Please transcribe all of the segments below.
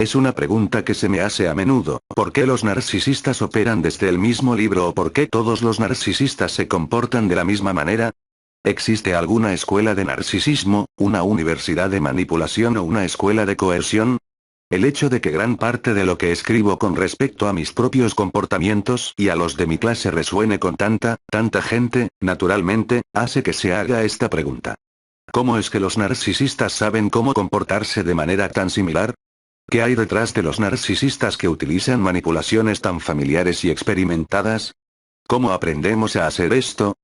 Es una pregunta que se me hace a menudo: ¿por qué los narcisistas operan desde el mismo libro o por qué todos los narcisistas se comportan de la misma manera? ¿Existe alguna escuela de narcisismo, una universidad de manipulación o una escuela de coerción? El hecho de que gran parte de lo que escribo con respecto a mis propios comportamientos y a los de mi clase resuene con tanta gente, naturalmente, hace que se haga esta pregunta. ¿Cómo es que los narcisistas saben cómo comportarse de manera tan similar? ¿Qué hay detrás de los narcisistas que utilizan manipulaciones tan familiares y experimentadas? ¿Cómo aprendemos a hacer esto?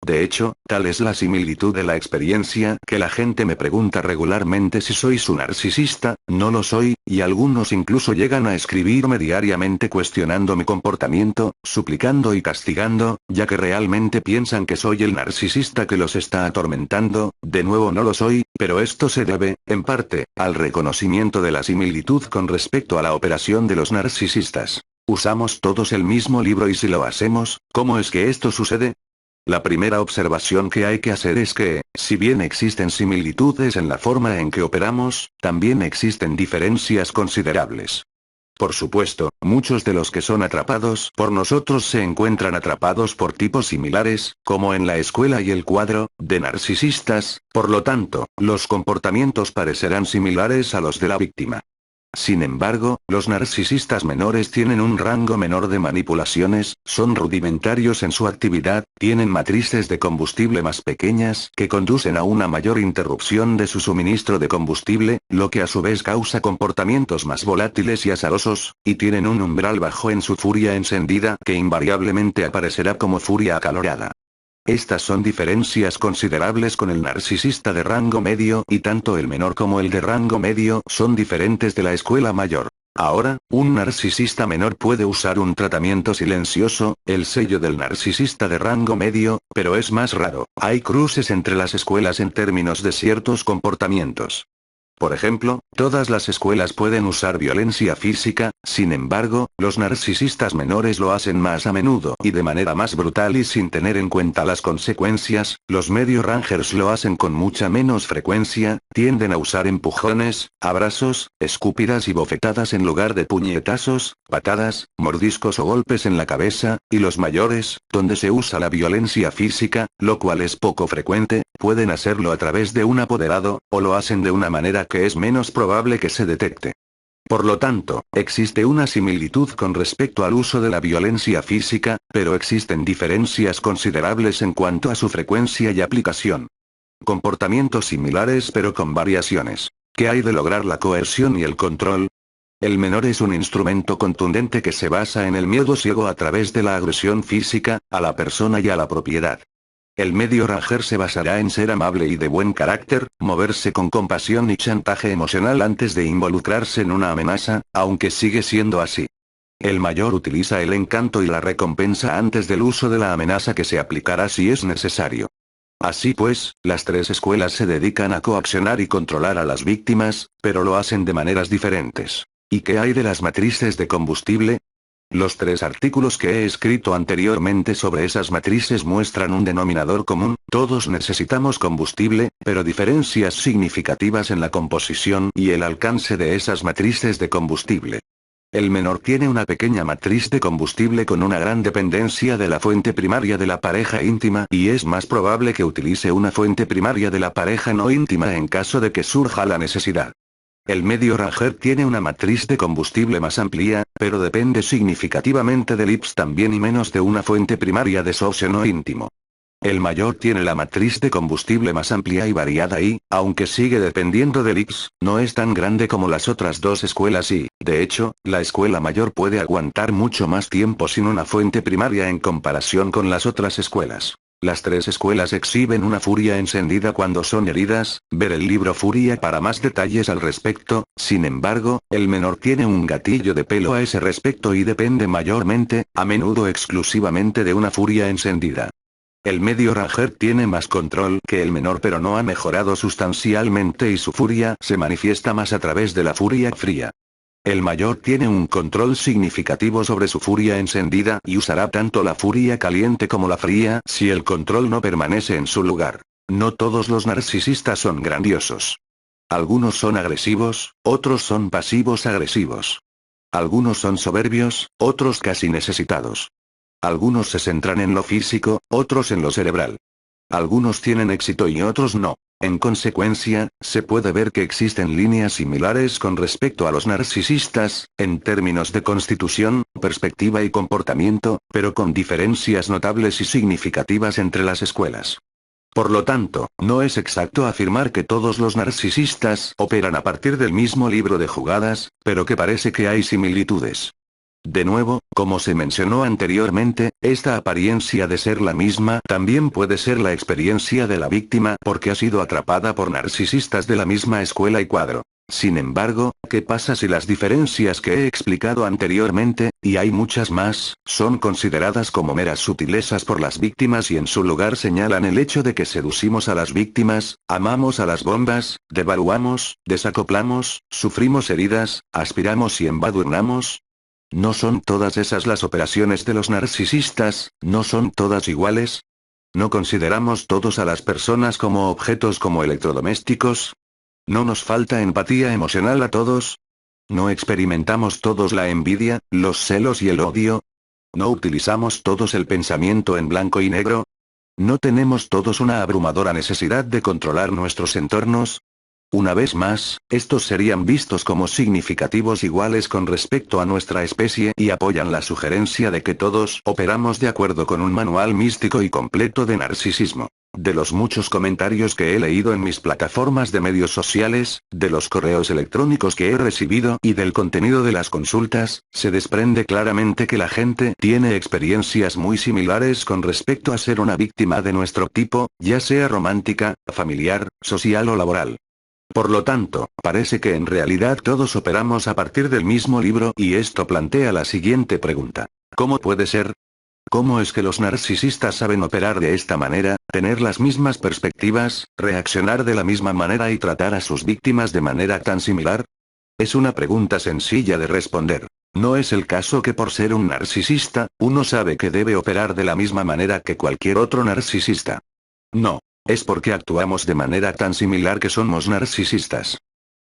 De hecho, tal es la similitud de la experiencia que la gente me pregunta regularmente si soy su narcisista. No lo soy, y algunos incluso llegan a escribirme diariamente cuestionando mi comportamiento, suplicando y castigando, ya que realmente piensan que soy el narcisista que los está atormentando. De nuevo no lo soy, pero esto se debe, en parte, al reconocimiento de la similitud con respecto a la operación de los narcisistas. Usamos todos el mismo libro y si lo hacemos, ¿cómo es que esto sucede? La primera observación que hay que hacer es que, si bien existen similitudes en la forma en que operamos, también existen diferencias considerables. Por supuesto, muchos de los que son atrapados por nosotros se encuentran atrapados por tipos similares, como en la escuela y el cuadro, de narcisistas, por lo tanto, los comportamientos parecerán similares a los de la víctima. Sin embargo, los narcisistas menores tienen un rango menor de manipulaciones, son rudimentarios en su actividad, tienen matrices de combustible más pequeñas que conducen a una mayor interrupción de su suministro de combustible, lo que a su vez causa comportamientos más volátiles y azarosos, y tienen un umbral bajo en su furia encendida que invariablemente aparecerá como furia acalorada. Estas son diferencias considerables con el narcisista de rango medio y tanto el menor como el de rango medio son diferentes de la escuela mayor. Ahora, un narcisista menor puede usar un tratamiento silencioso, el sello del narcisista de rango medio, pero es más raro. Hay cruces entre las escuelas en términos de ciertos comportamientos. Por ejemplo, todas las escuelas pueden usar violencia física, sin embargo, los narcisistas menores lo hacen más a menudo y de manera más brutal y sin tener en cuenta las consecuencias. Los medio rangers lo hacen con mucha menos frecuencia, tienden a usar empujones, abrazos, escupidas y bofetadas en lugar de puñetazos, patadas, mordiscos o golpes en la cabeza, y los mayores, donde se usa la violencia física, lo cual es poco frecuente, pueden hacerlo a través de un apoderado, o lo hacen de una manera que es menos probable que se detecte. Por lo tanto, existe una similitud con respecto al uso de la violencia física, pero existen diferencias considerables en cuanto a su frecuencia y aplicación. Comportamientos similares pero con variaciones. ¿Qué hay de lograr la coerción y el control? El menor es un instrumento contundente que se basa en el miedo ciego a través de la agresión física, a la persona y a la propiedad. El medio ranger se basará en ser amable y de buen carácter, moverse con compasión y chantaje emocional antes de involucrarse en una amenaza, aunque sigue siendo así. El mayor utiliza el encanto y la recompensa antes del uso de la amenaza que se aplicará si es necesario. Así pues, las tres escuelas se dedican a coaccionar y controlar a las víctimas, pero lo hacen de maneras diferentes. ¿Y qué hay de las matrices de combustible? Los 3 artículos que he escrito anteriormente sobre esas matrices muestran un denominador común: todos necesitamos combustible, pero diferencias significativas en la composición y el alcance de esas matrices de combustible. El menor tiene una pequeña matriz de combustible con una gran dependencia de la fuente primaria de la pareja íntima y es más probable que utilice una fuente primaria de la pareja no íntima en caso de que surja la necesidad. El medio ranger tiene una matriz de combustible más amplia, pero depende significativamente del IPS también y menos de una fuente primaria de socio no íntimo. El mayor tiene la matriz de combustible más amplia y variada y, aunque sigue dependiendo del IPS, no es tan grande como las otras dos escuelas y, de hecho, la escuela mayor puede aguantar mucho más tiempo sin una fuente primaria en comparación con las otras escuelas. Las 3 escuelas exhiben una furia encendida cuando son heridas, ver el libro Furia para más detalles al respecto. Sin embargo, el menor tiene un gatillo de pelo a ese respecto y depende mayormente, a menudo exclusivamente de una furia encendida. El medio ranger tiene más control que el menor pero no ha mejorado sustancialmente y su furia se manifiesta más a través de la furia fría. El mayor tiene un control significativo sobre su furia encendida y usará tanto la furia caliente como la fría si el control no permanece en su lugar. No todos los narcisistas son grandiosos. Algunos son agresivos, otros son pasivos agresivos. Algunos son soberbios, otros casi necesitados. Algunos se centran en lo físico, otros en lo cerebral. Algunos tienen éxito y otros no. En consecuencia, se puede ver que existen líneas similares con respecto a los narcisistas, en términos de constitución, perspectiva y comportamiento, pero con diferencias notables y significativas entre las escuelas. Por lo tanto, no es exacto afirmar que todos los narcisistas operan a partir del mismo libro de jugadas, pero que parece que hay similitudes. De nuevo, como se mencionó anteriormente, esta apariencia de ser la misma también puede ser la experiencia de la víctima porque ha sido atrapada por narcisistas de la misma escuela y cuadro. Sin embargo, ¿qué pasa si las diferencias que he explicado anteriormente, y hay muchas más, son consideradas como meras sutilezas por las víctimas y en su lugar señalan el hecho de que seducimos a las víctimas, amamos a las bombas, devaluamos, desacoplamos, sufrimos heridas, aspiramos y embadurnamos? ¿No son todas esas las operaciones de los narcisistas? ¿No son todas iguales? ¿No consideramos todos a las personas como objetos como electrodomésticos? ¿No nos falta empatía emocional a todos? ¿No experimentamos todos la envidia, los celos y el odio? ¿No utilizamos todos el pensamiento en blanco y negro? ¿No tenemos todos una abrumadora necesidad de controlar nuestros entornos? Una vez más, estos serían vistos como significativos iguales con respecto a nuestra especie y apoyan la sugerencia de que todos operamos de acuerdo con un manual místico y completo de narcisismo. De los muchos comentarios que he leído en mis plataformas de medios sociales, de los correos electrónicos que he recibido y del contenido de las consultas, se desprende claramente que la gente tiene experiencias muy similares con respecto a ser una víctima de nuestro tipo, ya sea romántica, familiar, social o laboral. Por lo tanto, parece que en realidad todos operamos a partir del mismo libro y esto plantea la siguiente pregunta. ¿Cómo puede ser? ¿Cómo es que los narcisistas saben operar de esta manera, tener las mismas perspectivas, reaccionar de la misma manera y tratar a sus víctimas de manera tan similar? Es una pregunta sencilla de responder. No es el caso que por ser un narcisista, uno sabe que debe operar de la misma manera que cualquier otro narcisista. No. Es porque actuamos de manera tan similar que somos narcisistas.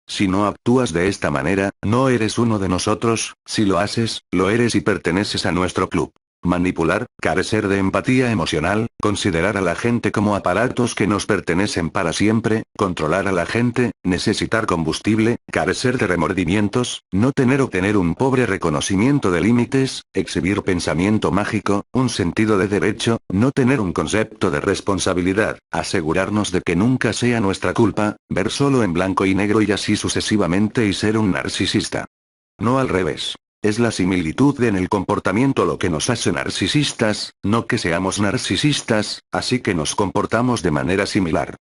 Si no actúas de esta manera, no eres uno de nosotros, si lo haces, lo eres y perteneces a nuestro club. Manipular, carecer de empatía emocional, considerar a la gente como aparatos que nos pertenecen para siempre, controlar a la gente, necesitar combustible, carecer de remordimientos, no tener o tener un pobre reconocimiento de límites, exhibir pensamiento mágico, un sentido de derecho, no tener un concepto de responsabilidad, asegurarnos de que nunca sea nuestra culpa, ver solo en blanco y negro y así sucesivamente y ser un narcisista. No al revés. Es la similitud en el comportamiento lo que nos hace narcisistas, no que seamos narcisistas, así que nos comportamos de manera similar.